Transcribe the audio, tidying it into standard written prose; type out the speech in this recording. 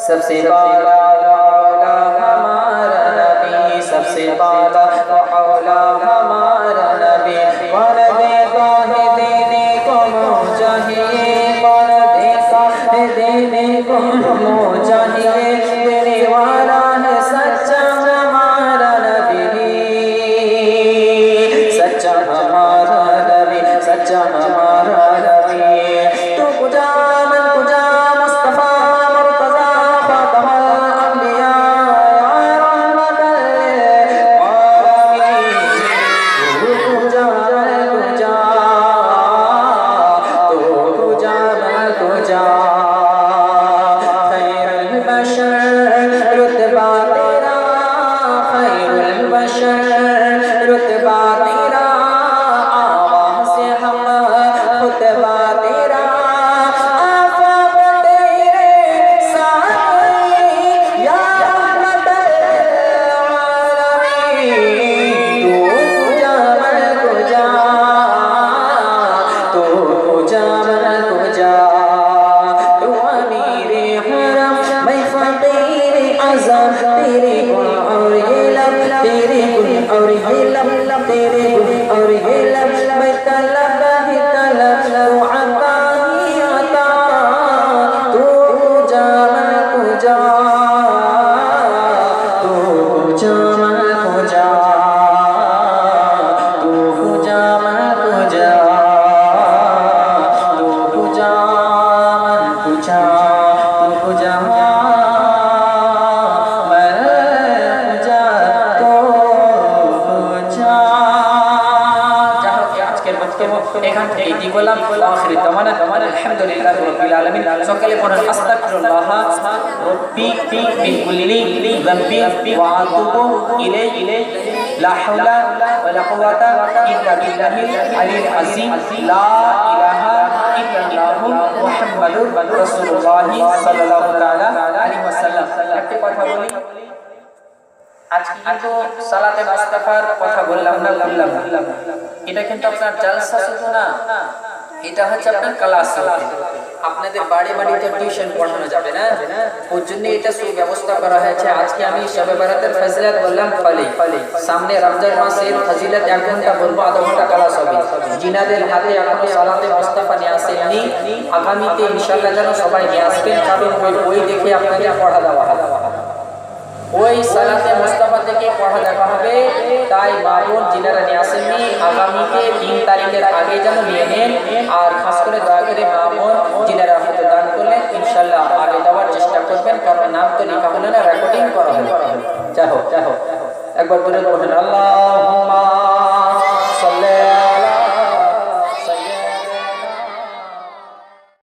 सबसे बाला मौला हमारा नबी, सबसे बाला मौला हमारा नबी। कौन देता है देने को चाहिए, कौन देता है देने को चाहिए, देने वाला है सच्चा हमारा नबी, सच्चा हमारा नबी, सच्चा हमारा नबी। तू कुजा मन कुजा मुस्तफा मुर्तजा फातिमा अंबिया रहमतल आलमीन। तू कुजा मन कुजा, तू कुजा मन कुजा, खैरुल बशर रुतबा तेरा, खैरुल बशर रुतबा तेरा, आवाज़ से हम खुतबा तेरा, आफाक तेरे साए या रहमतल आलमीन। तू कुजा मन कुजा, तू कुजा मन कुजा, तू अमीरे हरम मैं फ़कीरे आज़म, तेरे गुण और ये लब, तेरे गुण और ये लब, तेरे गुण और ये लब, मैं तलब ही तलब, तू अता ही अता। तू कुजा मन कुजा, तू कुजा मन कुजा, तू कुजा मन कुजा, तू कुजा मन कुजा, तू कुजा मन कुजा, तू कुजा। যাই হোক, আজকের বক্তব্য এখান থেকে কি বললাম, আখির দাওয়ানা আলহামদুলিল্লাহি রাব্বিল আলামিন। সকালে পড়েন আস্তাগফিরুল্লাহ রব্বি মিন কুল্লি যামবি ওয়া আতুবু ইলাইহি, লা হাওলা ওয়ালা কুওয়াতা ইল্লা বিল্লাহিল আলিয়্যিল আযীম, লা ইলাহা ইল্লাল্লাহু মুহাম্মাদুর রাসূলুল্লাহ সাল্লাল্লাহু তাআলা আলাইহি ওয়াসাল্লাম। একটা কথা বলি, আজকে কিন্তু সালাতে মুস্তাফার কথা বললাম না, এটা কিন্তু আপনার জালসা শুধু না, এটা হচ্ছে আপনার ক্লাস। আপনাদের বাড়ি বাড়িতে টিউশন পড়ানো যাবে না, ওর জন্য এটা সুব্যবস্থা করা হয়েছে। আজকে আমি শবে বরাতের ফজিলত বললাম ফলে, সামনে রমজান মাসের ফজিলত 1 ঘন্টা বলবো, আধা ঘন্টা ক্লাস হবে। জিনাদের হাতে এখনো সালাতে মুস্তাফা নিয়ে আসেননি, আগামীতে ইনশাআল্লাহ যেন সবাই নিয়ে আসবেন, কারণ ওই বই দেখে আপনাদের পড়া দেওয়া হবে, ওই সালাতে মুস্তাফা থেকে পড়া দেখা হবে। তাই বাবুর জিনারা নিয়ে আসেননি, আগামীতে 3 তারিখের আগে যেন নিয়ে নেন। আর খাস করে দয়া করে বাবুর জিনারা হয়তো দান করলেন, ইনশাআল্লাহ আগে দেওয়ার চেষ্টা করবেন, কারণ নাম তো লেখা হলো না, রেকর্ডিং করা হবে। যাই হোক, একবার বলে বলেন আল্লাহুম্মা